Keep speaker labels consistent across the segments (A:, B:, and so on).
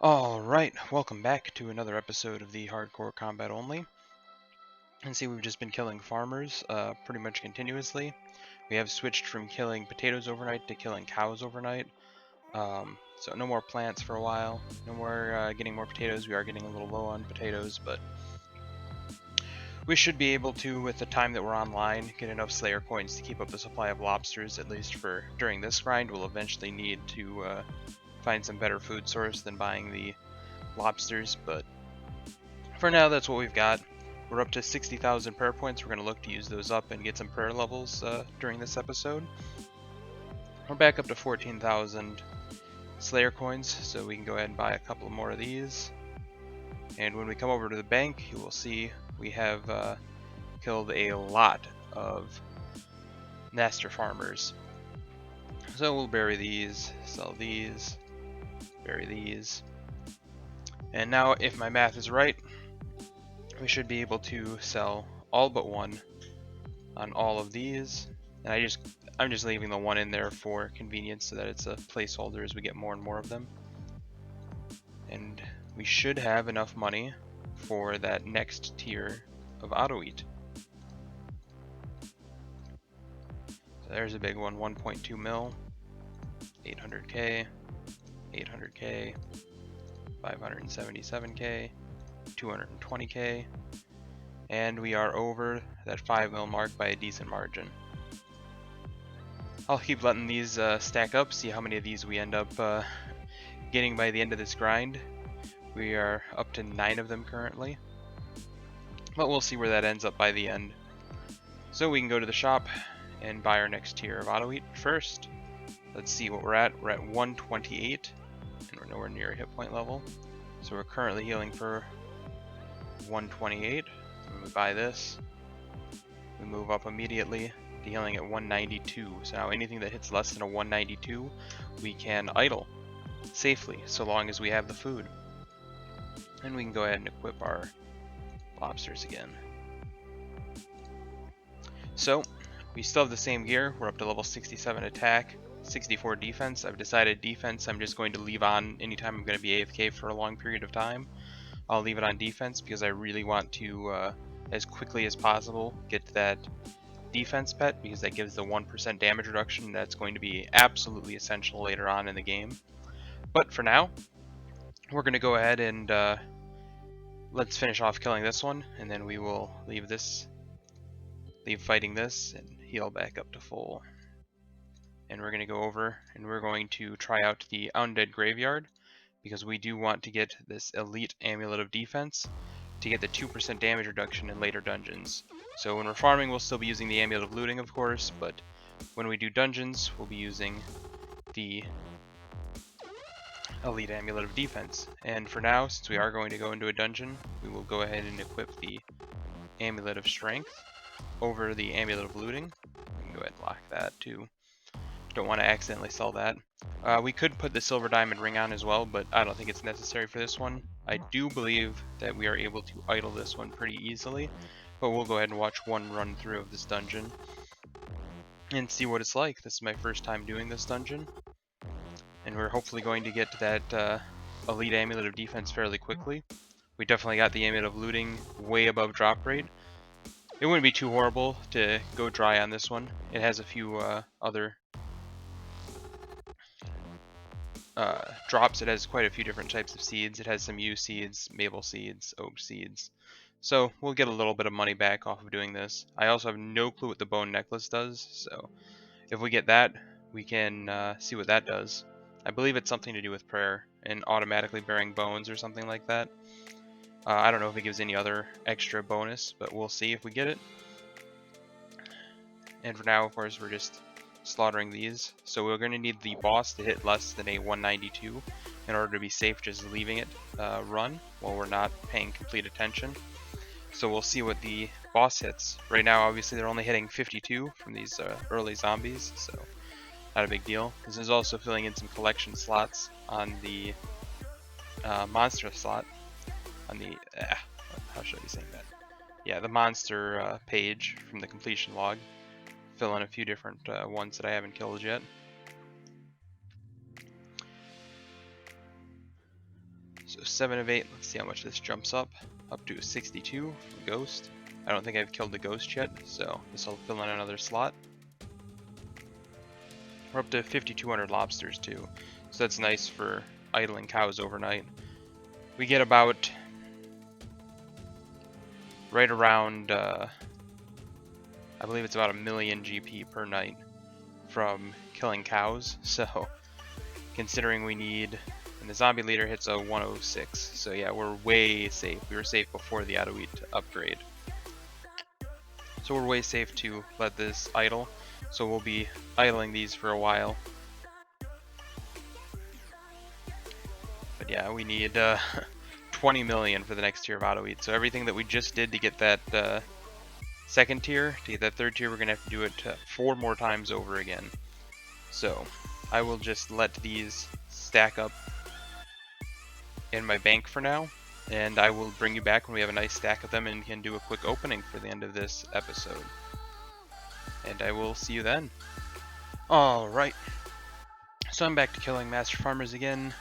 A: Alright, welcome back to another episode of the Hardcore Combat Only. And see, we've just been killing farmers pretty much continuously. We have switched from killing potatoes overnight to killing cows overnight. So no more plants for a while, no more getting more potatoes. We are getting a little low on potatoes, but we should be able to, with the time that we're online, get enough Slayer coins to keep up the supply of lobsters, at least for during this grind. We'll eventually need to find some better food source than buying the lobsters, but for now that's what we've got. We're up to 60,000 prayer points. We're going to look to use those up and get some prayer levels during this episode. We're back up to 14,000 Slayer coins, so we can go ahead and buy a couple more of these. And when we come over to the bank, you will see we have killed a lot of master farmers. So we'll bury these, sell these, bury these. And now, if my math is right, we should be able to sell all but one on all of these. And I'm just leaving the one in there for convenience so that it's a placeholder as we get more and more of them. And we should have enough money for that next tier of auto eat. So there's a big one, 1.2 mil, 800k, 800k, 577k, 220k, and we are over that 5 mil mark by a decent margin. I'll keep letting these stack up, see how many of these we end up getting by the end of this grind. We are up to 9 of them currently, but we'll see where that ends up by the end. So we can go to the shop and buy our next tier of auto eat first. Let's see what we're at. We're at 128, and we're nowhere near hit point level. So we're currently healing for 128. When we buy this, we move up immediately to healing at 192. So now anything that hits less than a 192, we can idle safely, so long as we have the food. And we can go ahead and equip our lobsters again. So we still have the same gear. We're up to level 67 attack, 64 defense. I've decided defense I'm just going to leave on anytime I'm going to be AFK for a long period of time. I'll leave it on defense because I really want to, as quickly as possible, get to that defense pet, because that gives the 1% damage reduction. That's going to be absolutely essential later on in the game. But for now, we're going to go ahead and let's finish off killing this one, and then we will leave fighting this and heal back up to full. And we're going to go over and we're going to try out the undead graveyard, because we do want to get this elite amulet of defense to get the 2% damage reduction in later dungeons. So when we're farming, we'll still be using the amulet of looting, of course, but when we do dungeons, we'll be using the elite amulet of defense. And for now, since we are going to go into a dungeon, we will go ahead and equip the amulet of strength over the amulet of looting. We can go ahead and lock that too. Don't want to accidentally sell that. We could put the silver diamond ring on as well, but I don't think it's necessary for this one. I do believe that we are able to idle this one pretty easily, but we'll go ahead and watch one run through of this dungeon and see what it's like. This is my first time doing this dungeon, and we're hopefully going to get to that elite amulet of defense fairly quickly. We definitely got the amulet of looting way above drop rate. It wouldn't be too horrible to go dry on this one. It has a few other drops. It has quite a few different types of seeds. It has some yew seeds, maple seeds, oak seeds. So we'll get a little bit of money back off of doing this. I also have no clue what the bone necklace does, so if we get that, we can see what that does. I believe it's something to do with prayer and automatically bearing bones or something like that. I don't know if it gives any other extra bonus, but we'll see if we get it. And for now, of course, we're just slaughtering these. So we're going to need the boss to hit less than a 192 in order to be safe just leaving it run while we're not paying complete attention. So we'll see what the boss hits. Right now, obviously, they're only hitting 52 from these early zombies, so not a big deal. Because there's also filling in some collection slots on the monster slot. On the, how should I be saying that? Yeah, the monster page from the completion log. Fill in a few different ones that I haven't killed yet. So 7 of 8. Let's see how much this jumps up. Up to 62 from Ghost. I don't think I've killed the Ghost yet, so this will fill in another slot. We're up to 5,200 lobsters too, so that's nice for idling cows overnight. We get about right around, I believe it's about 1,000,000 GP per night from killing cows, so considering we need, and the zombie leader hits a 106, so yeah, we're way safe. We were safe before the auto-eat upgrade. So we're way safe to let this idle, so we'll be idling these for a while. But yeah, we need 20 million for the next tier of auto-eat, so everything that we just did to get that second tier, to get that third tier, we're going to have to do it 4 more times over again. So I will just let these stack up in my bank for now, and I will bring you back when we have a nice stack of them and can do a quick opening for the end of this episode. And I will see you then. Alright, so I'm back to killing master farmers again.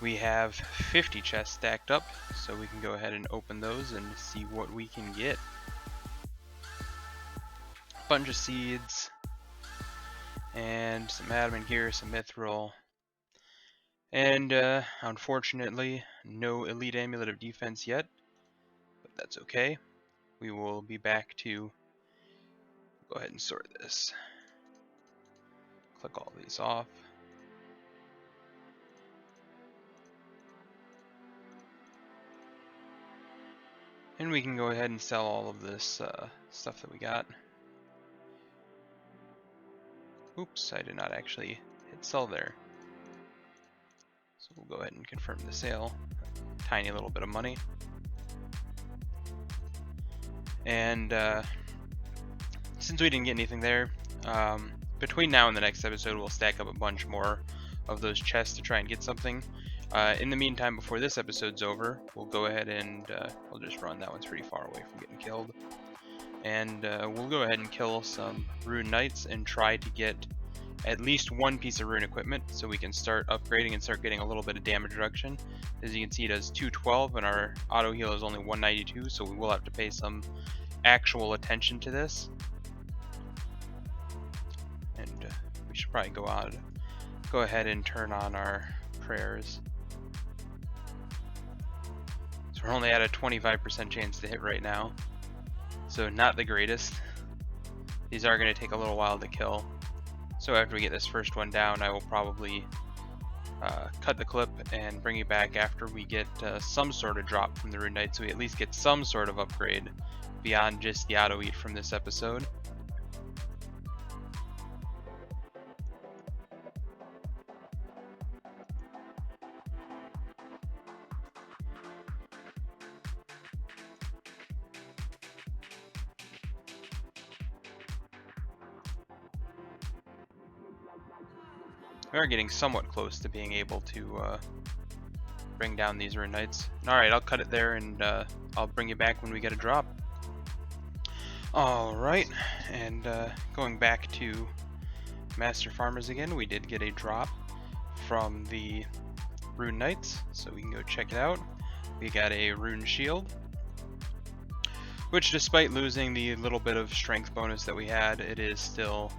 A: We have 50 chests stacked up, so we can go ahead and open those and see what we can get. Bunch of seeds, and some adamant gear, some mithril, and unfortunately no elite amulet of defense yet, but that's okay. We will be back to go ahead and sort this. Click all these off. And we can go ahead and sell all of this stuff that we got. Oops, I did not actually hit sell there. So we'll go ahead and confirm the sale. Tiny little bit of money. And since we didn't get anything there, between now and the next episode we'll stack up a bunch more of those chests to try and get something. In the meantime, before this episode's over, we'll go ahead and we'll just run. That one's pretty far away from getting killed. And we'll go ahead and kill some rune knights and try to get at least one piece of rune equipment so we can start upgrading and start getting a little bit of damage reduction. As you can see, it does 212 and our auto heal is only 192, so we will have to pay some actual attention to this. And we should probably go ahead and turn on our prayers. So we're only at a 25% chance to hit right now, so not the greatest. These are going to take a little while to kill, so after we get this first one down, I will probably cut the clip and bring you back after we get some sort of drop from the rune knight, so we at least get some sort of upgrade beyond just the auto eat from this episode. We are getting somewhat close to being able to bring down these rune knights. Alright, I'll cut it there and I'll bring you back when we get a drop. Alright, and going back to Master Farmers again, we did get a drop from the rune knights, so we can go check it out. We got a rune shield, which despite losing the little bit of strength bonus that we had, it is still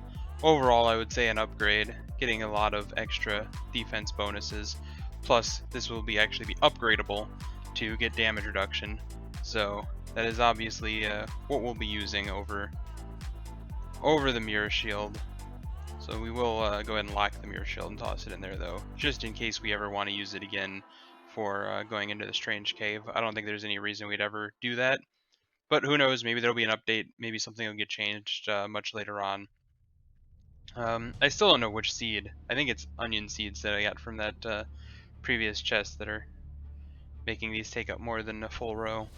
A: overall, I would say, an upgrade, getting a lot of extra defense bonuses. Plus, this will actually be upgradable to get damage reduction. So that is obviously what we'll be using over the mirror shield. So we will go ahead and lock the mirror shield and toss it in there, though, just in case we ever want to use it again for going into the strange cave. I don't think there's any reason we'd ever do that, but who knows? Maybe there'll be an update. Maybe something will get changed much later on. I still don't know which seed. I think it's onion seeds that I got from that previous chest that are making these take up more than a full row.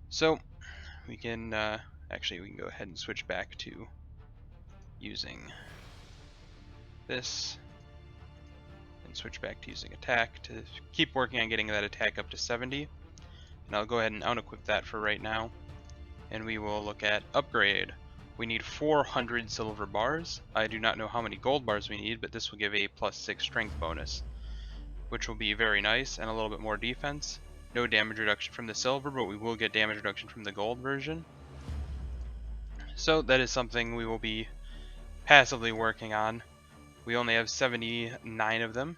A: So we can actually we can go ahead and switch back to using this and switch back to using attack to keep working on getting that attack up to 70. And I'll go ahead and unequip that for right now, and we will look at upgrade. We need 400 silver bars. I do not know how many gold bars we need, but this will give a +6 strength bonus. which will be very nice, and a little bit more defense. No damage reduction from the silver, but we will get damage reduction from the gold version. So that is something we will be passively working on. We only have 79 of them.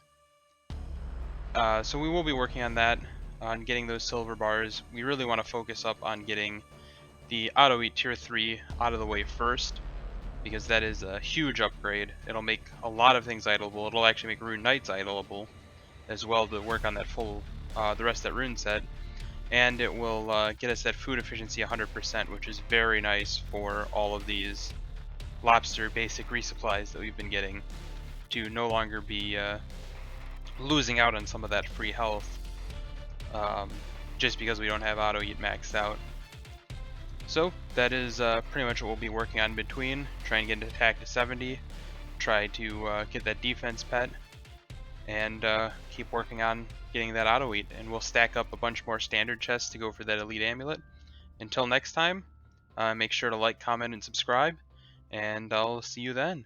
A: So we will be working on that, on getting those silver bars. We really want to focus up on getting the auto eat tier 3 out of the way first, because that is a huge upgrade. It'll make a lot of things idleable. It'll actually make rune knights idleable as well, to work on that full, the rest of that rune set. And it will get us that food efficiency 100%, which is very nice for all of these lobster basic resupplies that we've been getting, to no longer be losing out on some of that free health just because we don't have auto eat maxed out. So that is pretty much what we'll be working on in between. Try and get an attack to 70, try to get that defense pet, and keep working on getting that auto eat, and we'll stack up a bunch more standard chests to go for that elite amulet. Until next time, make sure to like, comment, and subscribe, and I'll see you then.